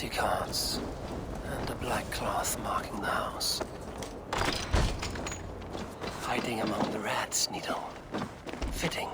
security cards, and a black cloth marking the house. Hiding among the rats, Needle. Fitting.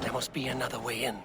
There must be another way in.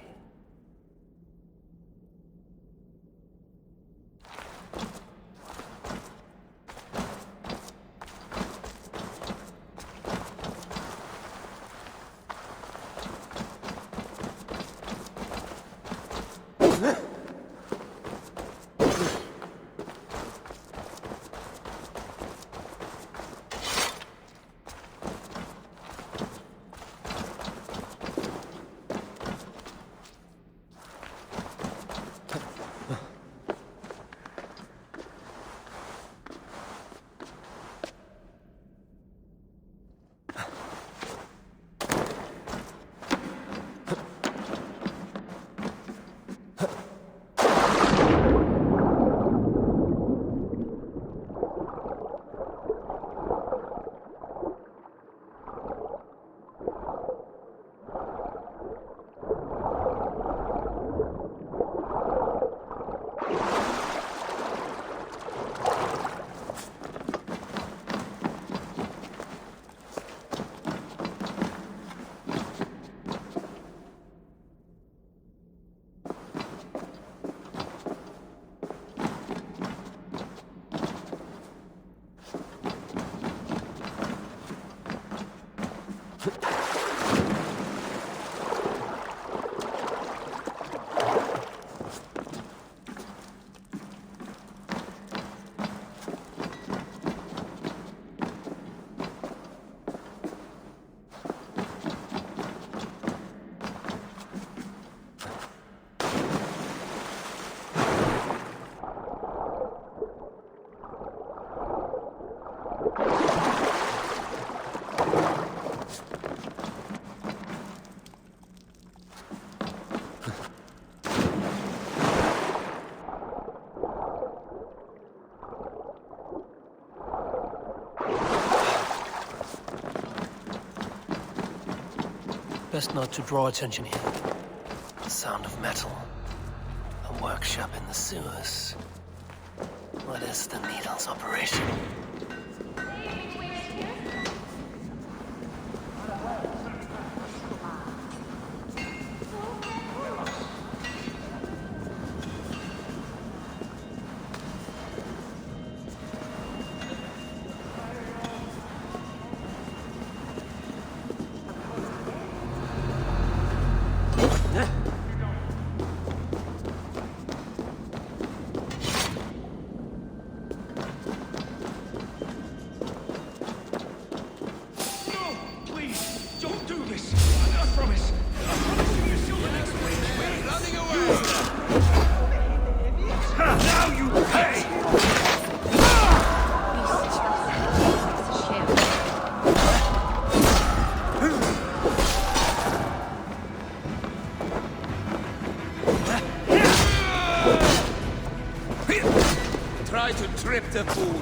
Best not to draw attention here. The sound of metal. A workshop in the sewers. What is the Needle's operation? Try to trip the fool.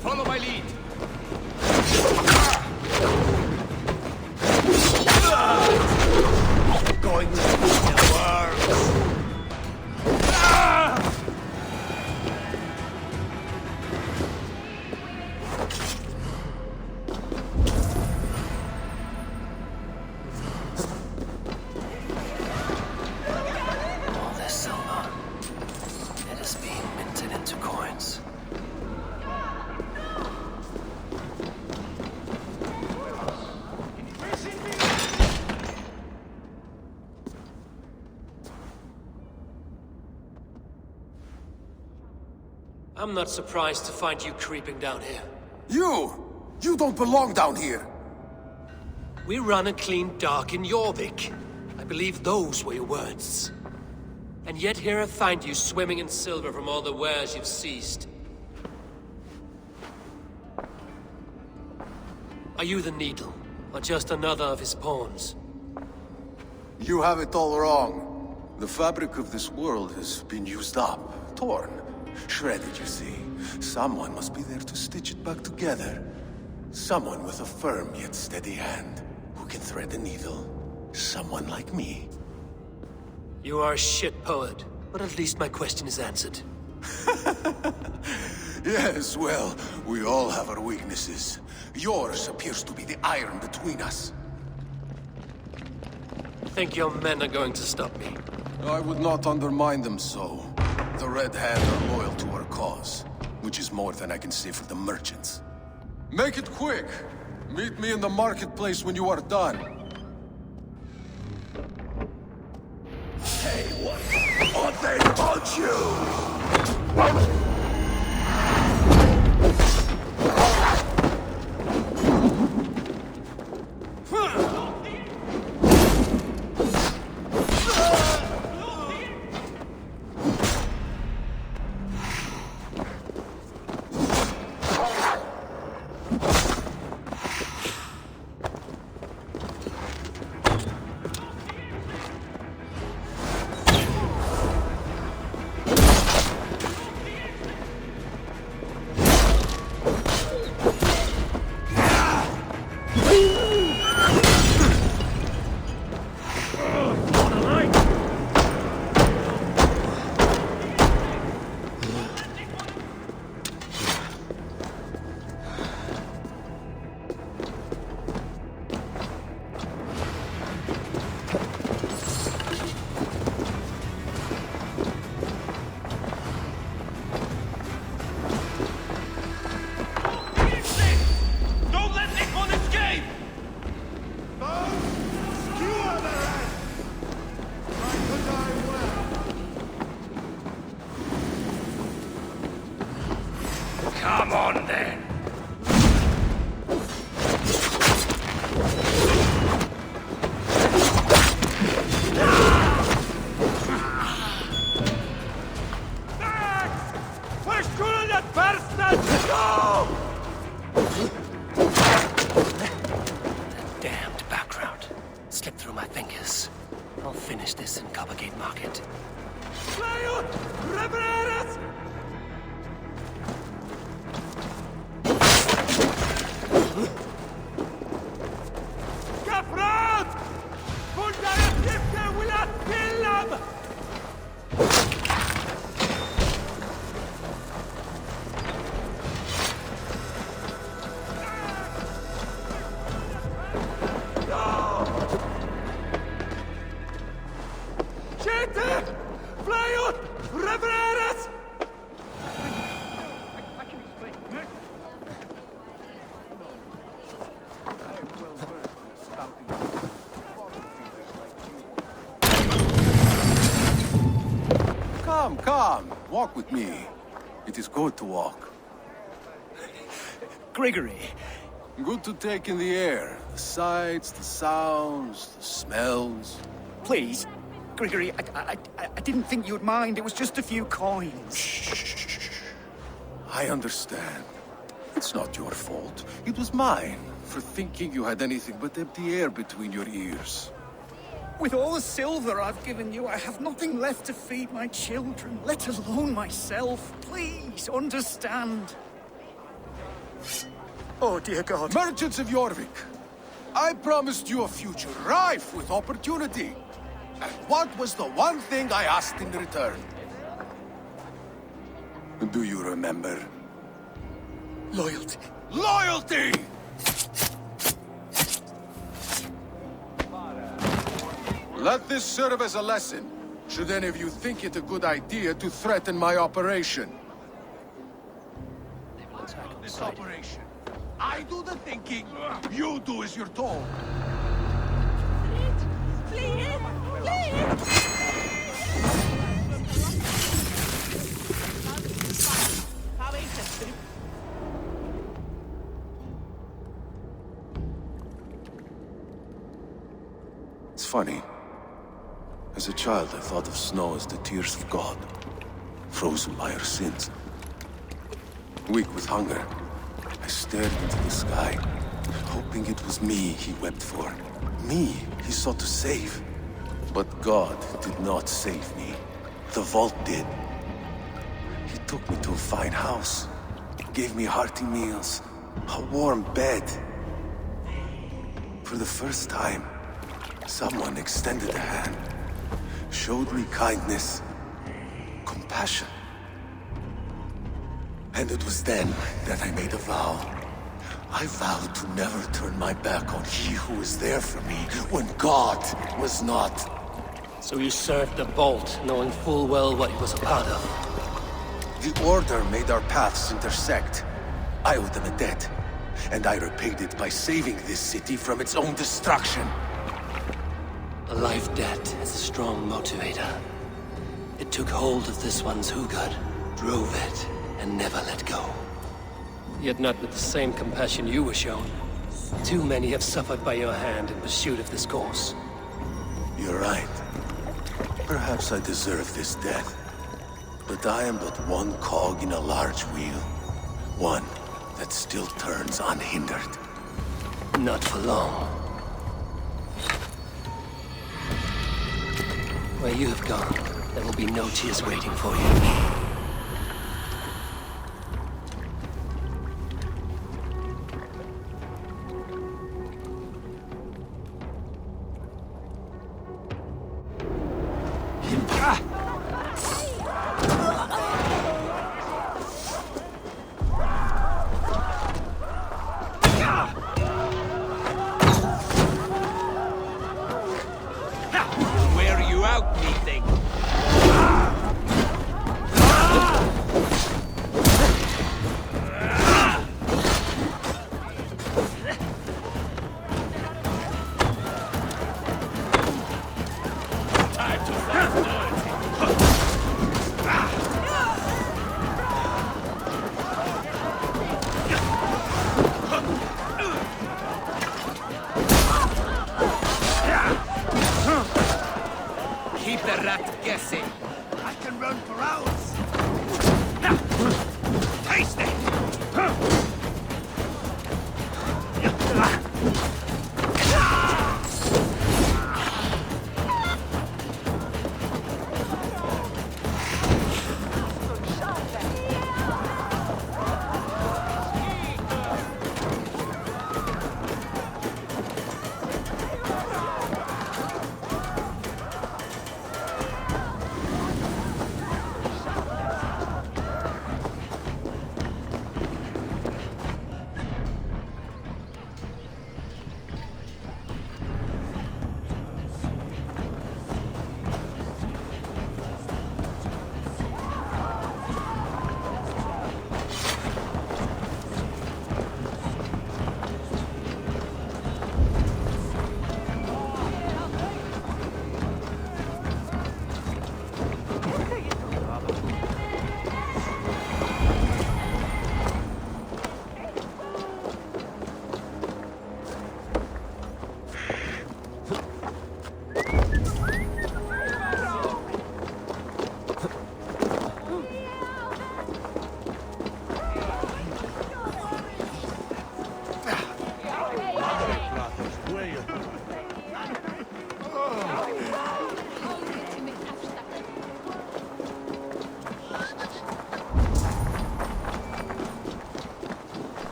Follow my lead. Going to the works. I'm not surprised to find you creeping down here. You don't belong down here. We run a clean dock in Jorvik. I believe those were your words. And yet here I find you swimming in silver from all the wares you've seized. Are you the Needle, or just another of his pawns? You have it all wrong. The fabric of this world has been used up, torn, shredded, you see. Someone must be there to stitch it back together. Someone with a firm yet steady hand, who can thread the needle. Someone like me. You are a shit poet, but at least my question is answered. Yes, well, we all have our weaknesses. Yours appears to be the iron between us. Think your men are going to stop me? I would not undermine them so. The Red Hand are loyal to our cause, which is more than I can say for the merchants. Make it quick! Meet me in the marketplace when you are done. Hey, what? Or they punch you! Come on then. Damned background. Slipped through my fingers. I'll finish this in Coppergate Market. Come, walk with me. It is good to walk. Gregory. Good to take in the air. The sights, the sounds, the smells. Please. Gregory, I didn't think you'd mind. It was just a few coins. Shh. I understand. It's not your fault. It was mine, for thinking you had anything but empty air between your ears. With all the silver I've given you, I have nothing left to feed my children, let alone myself. Please, understand. Oh, dear God. Merchants of Jorvik, I promised you a future rife with opportunity. And what was the one thing I asked in return? Do you remember? Loyalty. Loyalty! Let this serve as a lesson, should any of you think it a good idea to threaten my operation. They will attack on This sight. operation. I do the thinking. You do as you're told. It's funny. As a child, I thought of snow as the tears of God, frozen by our sins. Weak with hunger, I stared into the sky, hoping it was me he wept for. Me he sought to save. But God did not save me. The vault did. He took me to a fine house, gave me hearty meals, a warm bed. For the first time, someone extended a hand, showed me kindness, compassion. And it was then that I made a vow. I vowed to never turn my back on he who was there for me when God was not. So you served the Bolt, knowing full well what it was a part of. The Order made our paths intersect. I owed them a debt, and I repaid it by saving this city from its own destruction. A life debt is a strong motivator. It took hold of this one's Hugad, drove it, and never let go. Yet not with the same compassion you were shown. Too many have suffered by your hand in pursuit of this course. You're right. Perhaps I deserve this death. But I am but one cog in a large wheel. One that still turns unhindered. Not for long. Where you have gone, there will be no tears waiting for you.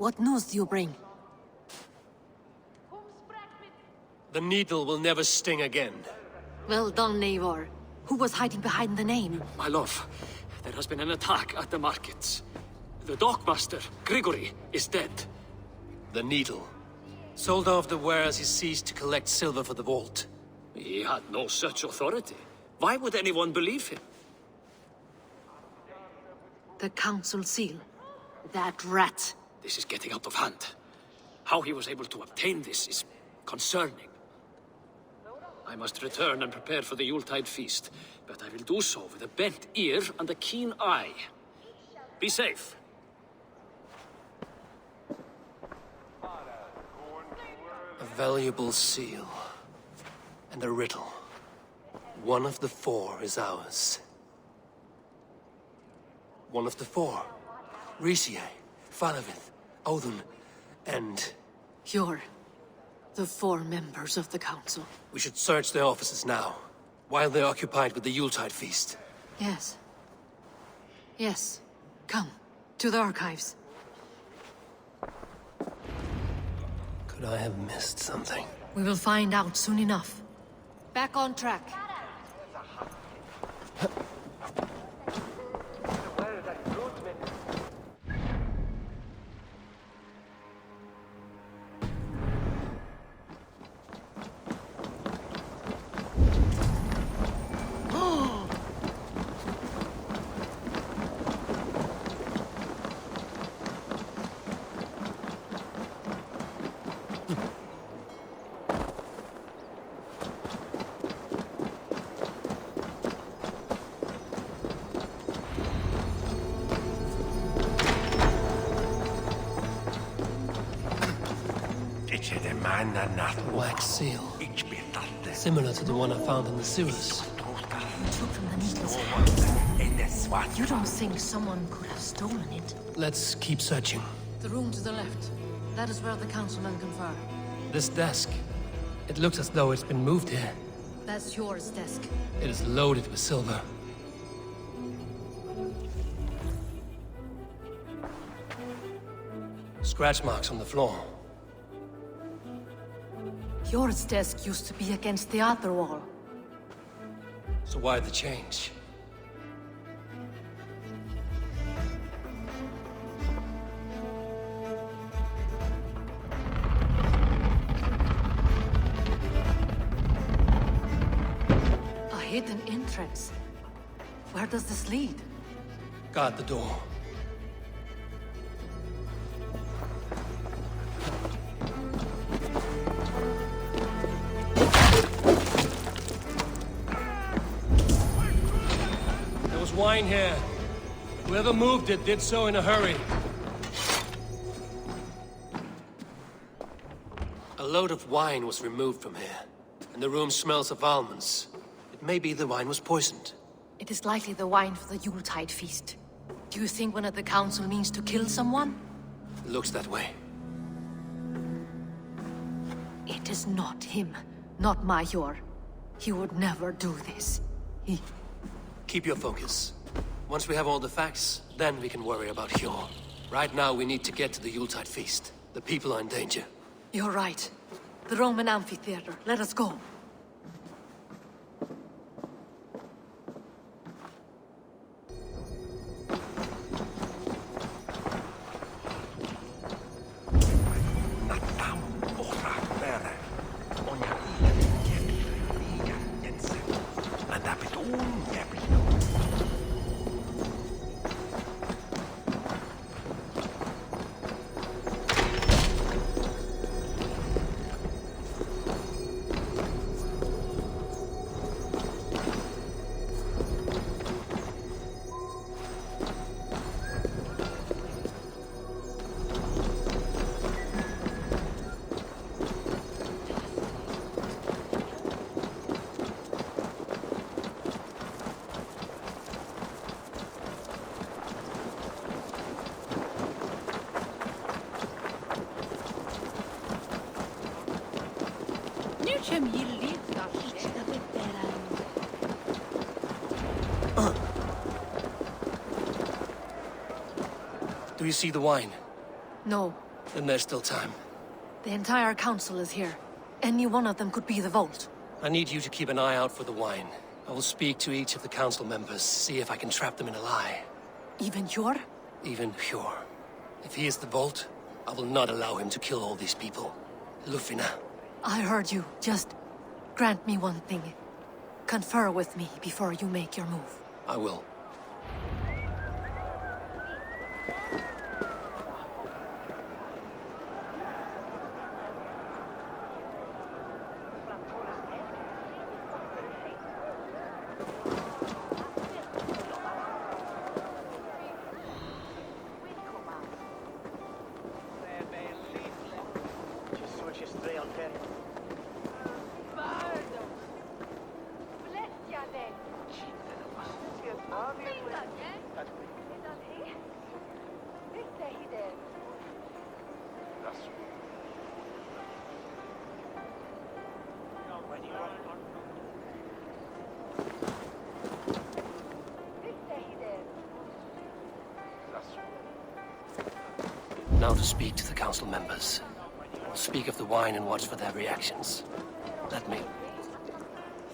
What news do you bring? The needle will never sting again. Well done, Eivor. Who was hiding behind the name? My love, there has been an attack at the markets. The dockmaster, Grigory, is dead. The needle. Sold off the wares he seized to collect silver for the vault. He had no such authority. Why would anyone believe him? The council seal. That rat. This is getting out of hand. How he was able to obtain this is concerning. I must return and prepare for the Yuletide feast, but I will do so with a bent ear and a keen eye. Be safe. A valuable seal. And a riddle. One of the four is ours. One of the four. Risie, Falavith, Odin, and... You're the four members of the council. We should search their offices now, while they're occupied with the Yuletide feast. Yes. Yes. Come, to the archives. Could I have missed something? We will find out soon enough. Back on track. Wax seal. Similar to the one I found in the sewers. Took from the needle's hand. You don't think someone could have stolen it? Let's keep searching. The room to the left. That is where the councilmen confer. This desk. It looks as though it's been moved here. That's yours, desk. It is loaded with silver. Scratch marks on the floor. Yours desk used to be against the other wall. So why the change? A hidden entrance. Where does this lead? Guard the door. Wine here. Whoever moved it did so in a hurry. A load of wine was removed from here, and the room smells of almonds. It may be the wine was poisoned. It is likely the wine for the Yuletide feast. Do you think one of the council means to kill someone? It looks that way. It is not him, not Major. He would never do this. He... Keep your focus. Once we have all the facts, then we can worry about Hjor. Right now, we need to get to the Yuletide feast. The people are in danger. You're right. The Roman amphitheater. Let us go. Do you see the wine? No. Then there's still time. The entire council is here. Any one of them could be the vault. I need you to keep an eye out for the wine. I will speak to each of the council members, see if I can trap them in a lie. Even Hjor? Even Hjor. If he is the vault, I will not allow him to kill all these people. Lufina. I heard you. Just grant me one thing. Confer with me before you make your move. I will. Now to speak to the council members. Speak of the wine and watch for their reactions. Let me...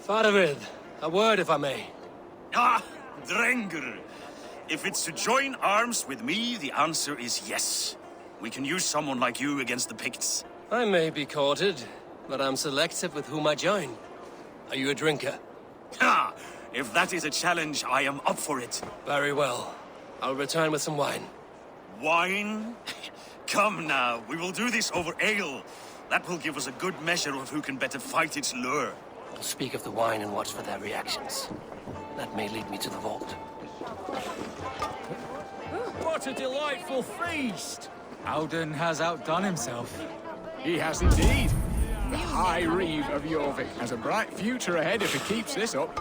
Faravid, a word if I may. Ah, Drengr. If it's to join arms with me, the answer is yes. We can use someone like you against the Picts. I may be courted, but I'm selective with whom I join. Are you a drinker? Ha! If that is a challenge, I am up for it. Very well. I'll return with some wine. Wine? Come now, we will do this over ale. That will give us a good measure of who can better fight its lure. I'll speak of the wine and watch for their reactions. That may lead me to the vault. What a delightful feast! Alden has outdone himself. He has indeed. The High Reeve of Jorvik has a bright future ahead if he keeps this up.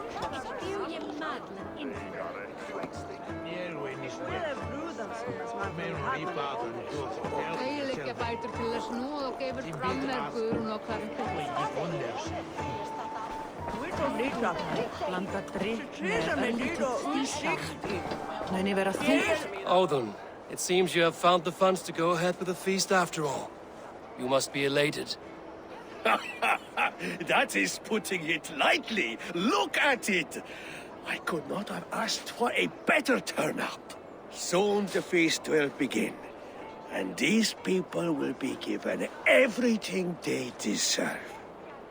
Odin, it seems you have found the funds to go ahead with the feast after all. You must be elated. That is putting it lightly. Look at it. I could not have asked for a better turnout. Soon the feast will begin. And these people will be given everything they deserve.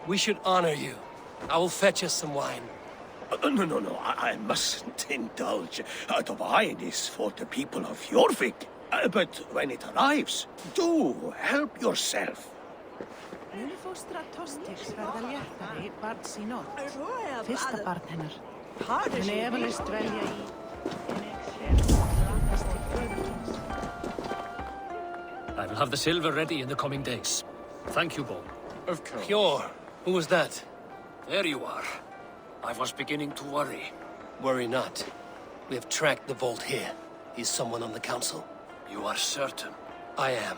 We should honor you. I will fetch us some wine. No, I mustn't indulge. The wine is for the people of Jorvik. But when it arrives, do help yourself. Unifóstra Tostiks verða léttari barn sín nótt. Fyrsta barn hennar. Henni efalist dvelja í I will have the silver ready in the coming days. Thank you, Bo. Of course. Hjor, who was that? There you are. I was beginning to worry. Worry not. We have tracked the vault here. He's someone on the council. You are certain? I am.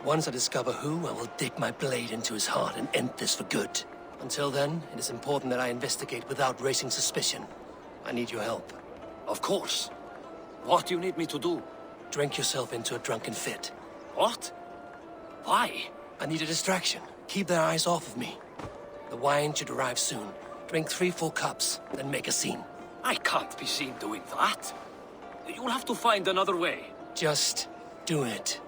Once I discover who, I will dig my blade into his heart and end this for good. Until then, it is important that I investigate without raising suspicion. I need your help. Of course. What do you need me to do? Drink yourself into a drunken fit. What? Why? I need a distraction. Keep their eyes off of me. The wine should arrive soon. Drink 3 full cups, then make a scene. I can't be seen doing that. You'll have to find another way. Just do it.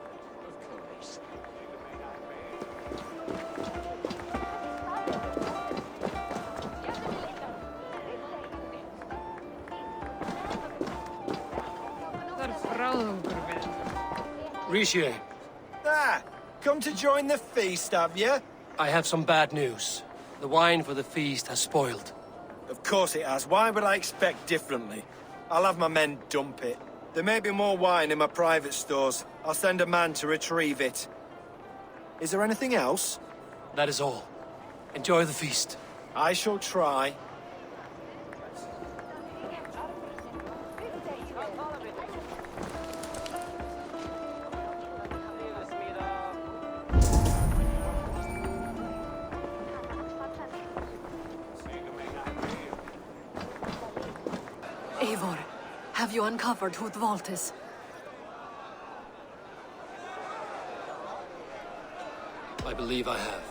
Rishi, Come to join the feast, have you? I have some bad news. The wine for the feast has spoiled. Of course it has. Why would I expect differently? I'll have my men dump it. There may be more wine in my private stores. I'll send a man to retrieve it. Is there anything else? That is all. Enjoy the feast. I shall try. Eivor, have you uncovered who the vault is? I believe I have.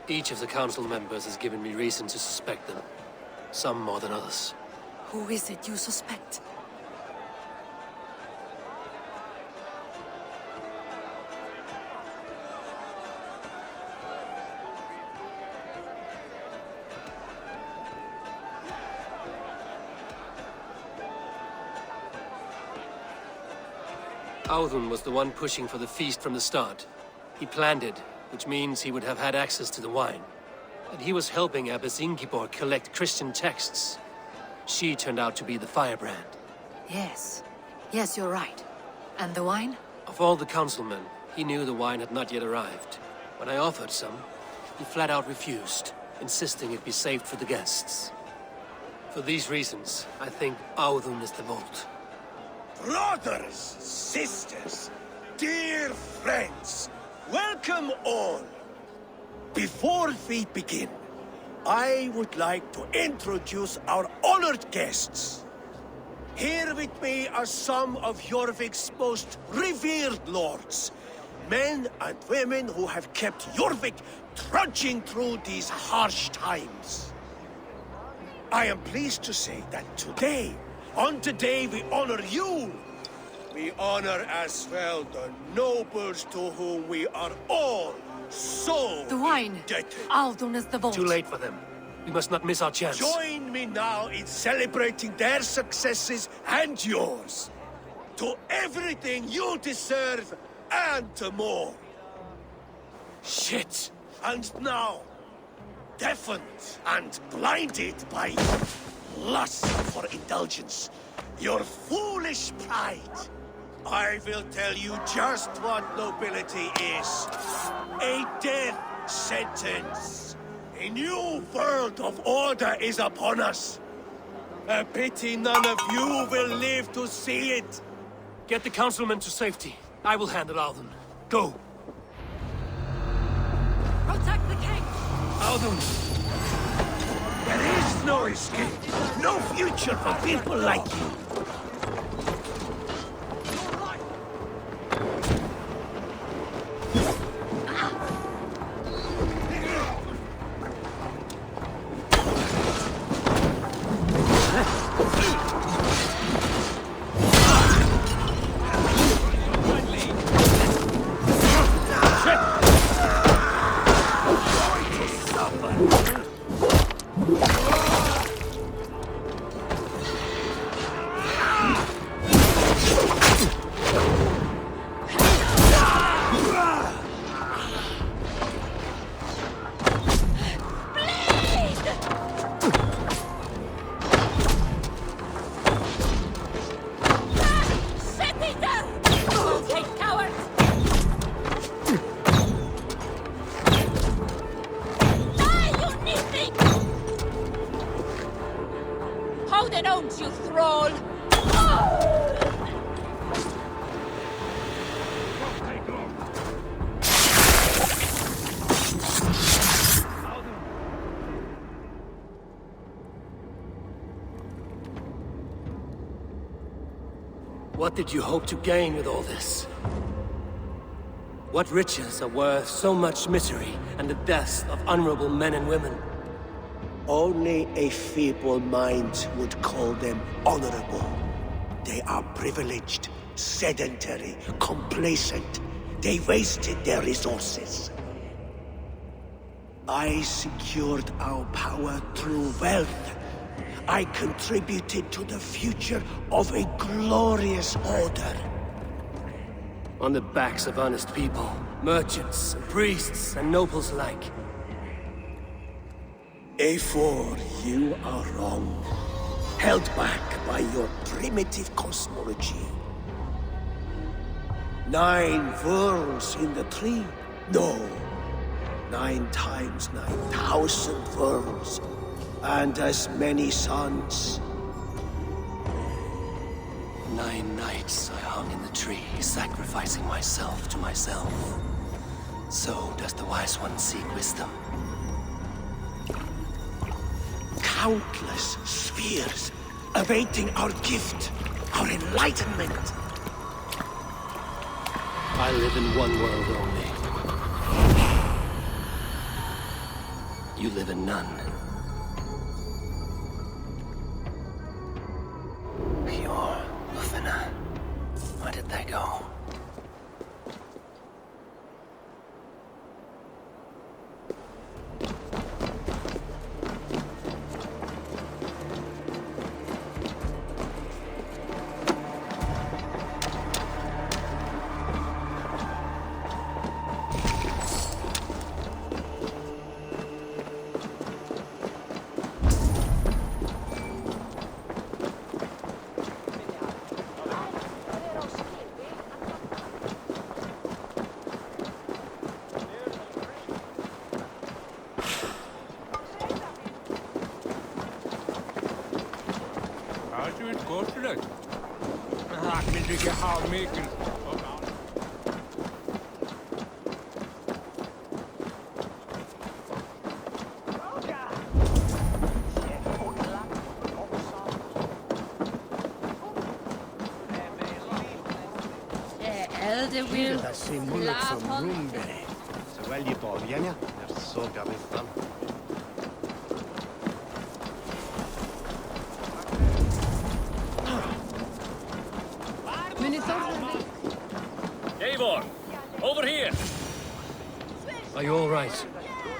Each of the council members has given me reason to suspect them. Some more than others. Who is it you suspect? Audun was the one pushing for the feast from the start. He planned it, which means he would have had access to the wine. And he was helping Abbess Ingeborg collect Christian texts. She turned out to be the firebrand. Yes. Yes, you're right. And the wine? Of all the councilmen, he knew the wine had not yet arrived. When I offered some, He flat out refused, insisting it be saved for the guests. For these reasons, I think Audun is the vault. Brothers, sisters, dear friends, welcome all. Before we begin, I would like to introduce our honored guests. Here with me are some of Jorvik's most revered lords. Men and women who have kept Jorvik trudging through these harsh times. I am pleased to say that today, on the day we honor you, we honor as well the nobles to whom we are all so The wine! indebted. Audun is the vault. Too late for them. We must not miss our chance. Join me now in celebrating their successes and yours. To everything you deserve and more. Shit! And now, deafened and blinded by lust for indulgence, your foolish pride, I will tell you just what nobility is. A death sentence. A new world of order is upon us. A pity none of you will live to see it. Get the councilmen to safety. I will handle Audun. Go! Protect the king! Audun! There is no escape, no future for people like you. You thrall! What did you hope to gain with all this? What riches are worth so much misery and the deaths of honorable men and women? Only a feeble mind would call them honorable. They are privileged, sedentary, complacent. They wasted their resources. I secured our power through wealth. I contributed to the future of a glorious order. On the backs of honest people, merchants, and priests, and nobles alike. A4, you are wrong. Held back by your primitive cosmology. 9 worlds in the tree? No. 9 times 9,000 worlds. And as many suns. 9 nights I hung in the tree, sacrificing myself to myself. So does the wise one seek wisdom. Countless spheres awaiting our gift, our enlightenment. I live in one world only. You live in none. Pure Ufina. Where did they go? you how making. Elder will That same mullet from Roomberry. Så väljer borgarna när sågar vi fram. Eivor, over here! Are you all right?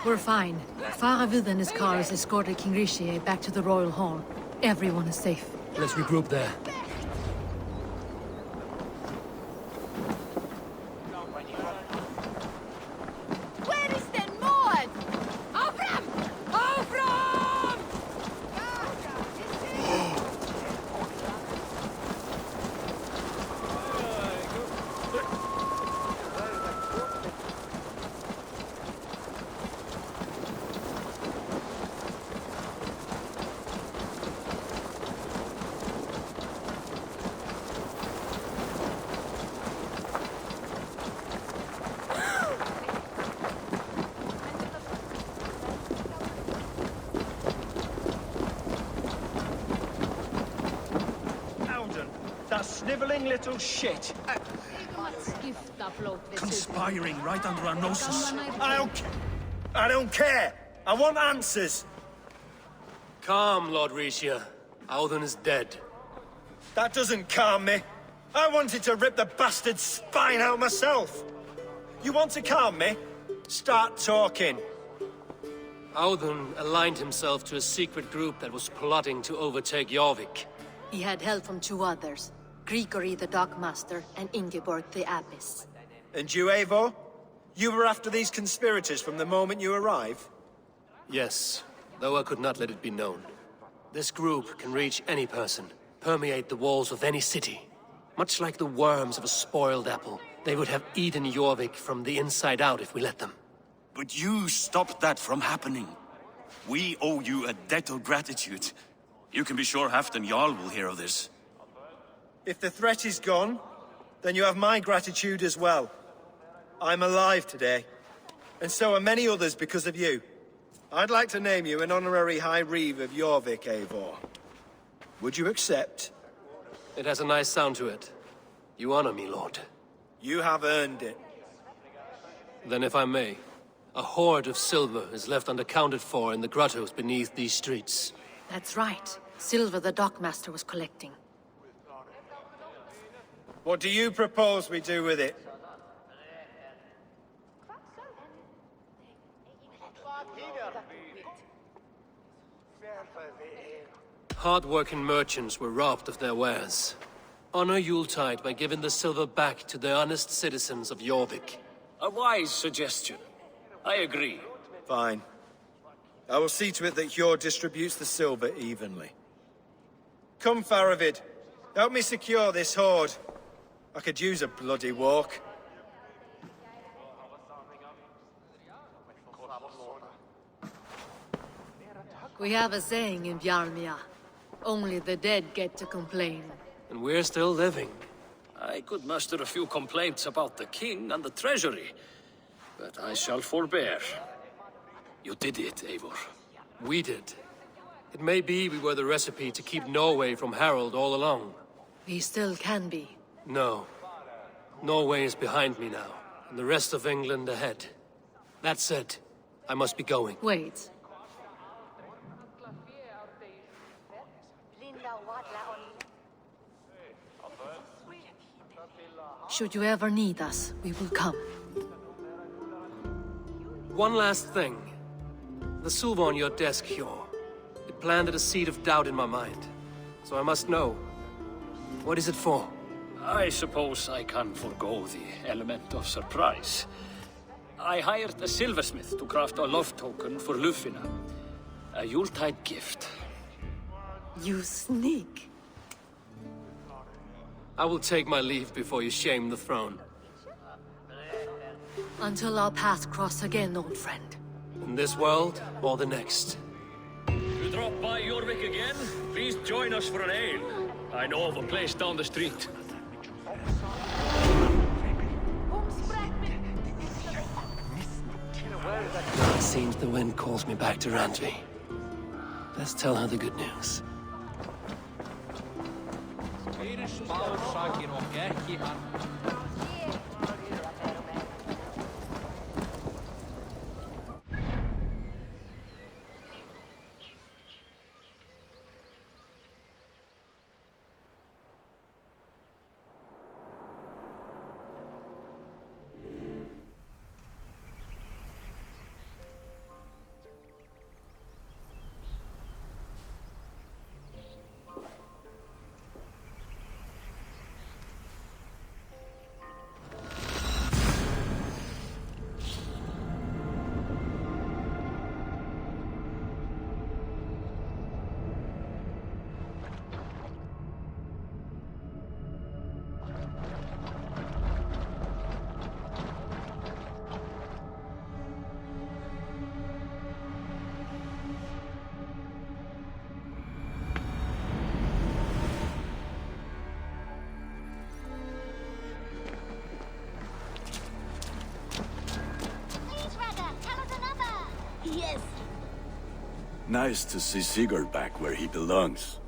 We're fine. Faravid and his cars escorted King Rishi back to the Royal Hall. Everyone is safe. Let's regroup there. Where is the Maud? Avram! Avram! Alden, that snivelling little shit. Conspiring right under our noses. I don't care. I want answers. Calm, Lord Rishia. Audun is dead. That doesn't calm me. I wanted to rip the bastard's spine out myself. You want to calm me? Start talking. Audun aligned himself to a secret group that was plotting to overtake Jorvik. He had help from two others, Grigory the Dockmaster and Ingeborg the Abbess. And you, Eivor? You were after these conspirators from the moment you arrived? Yes, though I could not let it be known. This group can reach any person, permeate the walls of any city. Much like the worms of a spoiled apple, they would have eaten Jorvik from the inside out if we let them. But you stopped that from happening. We owe you a debt of gratitude. You can be sure Halfdan Jarl will hear of this. If the threat is gone, then you have my gratitude as well. I'm alive today, and so are many others because of you. I'd like to name you an honorary High Reeve of Jorvik, Eivor. Would you accept? It has a nice sound to it. You honor me, Lord. You have earned it. Then if I may, a hoard of silver is left unaccounted for in the grottos beneath these streets. That's right. Silver the Dockmaster was collecting. What do you propose we do with it? Hard-working merchants were robbed of their wares. Honor Yuletide by giving the silver back to the honest citizens of Jorvik. A wise suggestion. I agree. Fine. I will see to it that Hjord distributes the silver evenly. Come, Faravid. Help me secure this hoard. I could use a bloody walk. We have a saying in Bjarmia. Only the dead get to complain. And we're still living. I could muster a few complaints about the king and the treasury, but I shall forbear. You did it, Eivor. We did. It may be we were the recipe to keep Norway from Harald all along. We still can be. No. Norway is behind me now, and the rest of England ahead. That said, I must be going. Wait. Should you ever need us, we will come. One last thing. The silver on your desk, Hjor. It planted a seed of doubt in my mind. So I must know. What is it for? I suppose I can forgo the element of surprise. I hired a silversmith to craft a love token for Lufina. A Yuletide gift. You sneak. I will take my leave before you shame the throne. Until our paths cross again, old friend. In this world, or the next. You drop by Jorvik again? Please join us for an ale. I know of a place down the street. It seems the wind calls me back to Randvi. Let's tell her the good news. Yes. Nice to see Sigurd back where he belongs.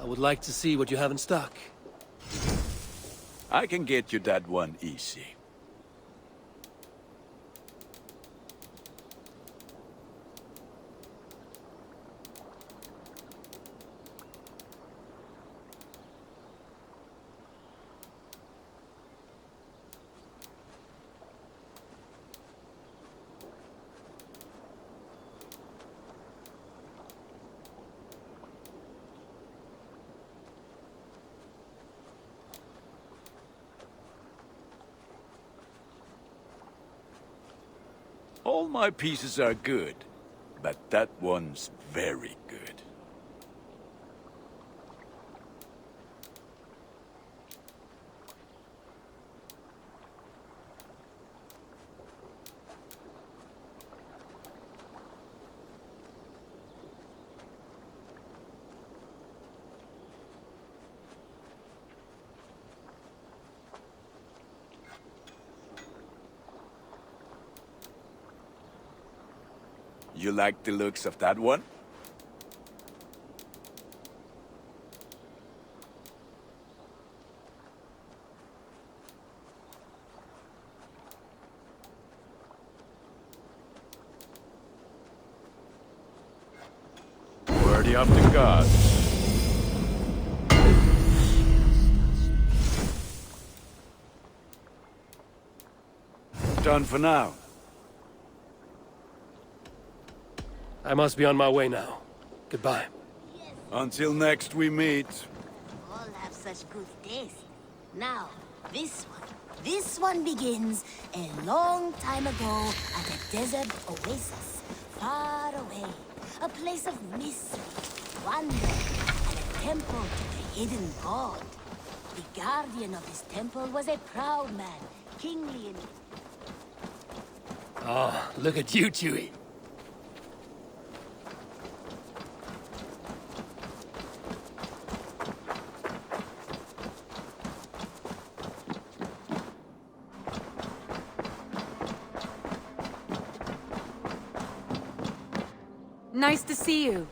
I would like to see what you have in stock. I can get you that one easy. All my pieces are good, but that one's very good. You like the looks of that one? Worthy of the gods. Done for now. I must be on my way now. Goodbye. Until next we meet. All have such good taste. Now, this one begins a long time ago at a desert oasis, far away. A place of mystery, wonder, and a temple to the hidden god. The guardian of this temple was a proud man, kingly in... Oh, look at you, Chewie. Nice to see you.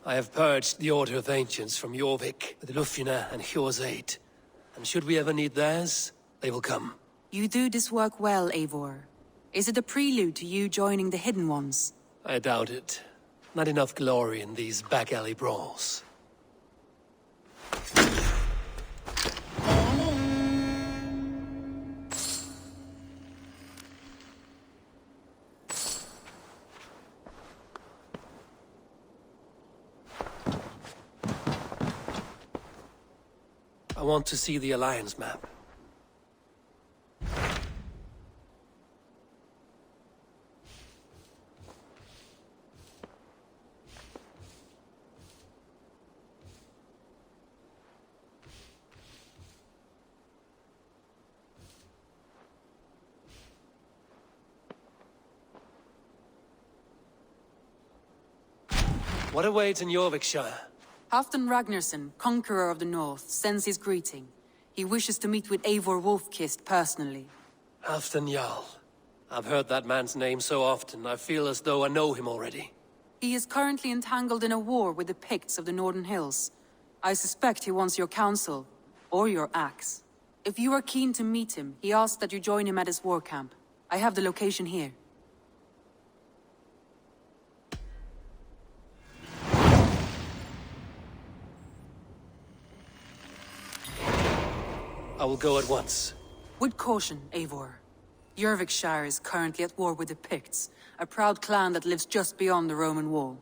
I have purged the Order of Ancients from Jorvik with Lufjuna and Hjor's aid. And should we ever need theirs, they will come. You do this work well, Eivor. Is it a prelude to you joining the Hidden Ones? I doubt it. Not enough glory in these back-alley brawls. I want to see the Alliance map. What awaits in Jorvikshire? Halfdan Ragnarsson, conqueror of the north, sends his greeting. He wishes to meet with Eivor Wolfkist personally. Halfdan Jarl. I've heard that man's name so often, I feel as though I know him already. He is currently entangled in a war with the Picts of the Northern Hills. I suspect he wants your counsel, or your axe. If you are keen to meet him, he asks that you join him at his war camp. I have the location here. I will go at once. With caution, Eivor. Jorvikshire is currently at war with the Picts, a proud clan that lives just beyond the Roman wall.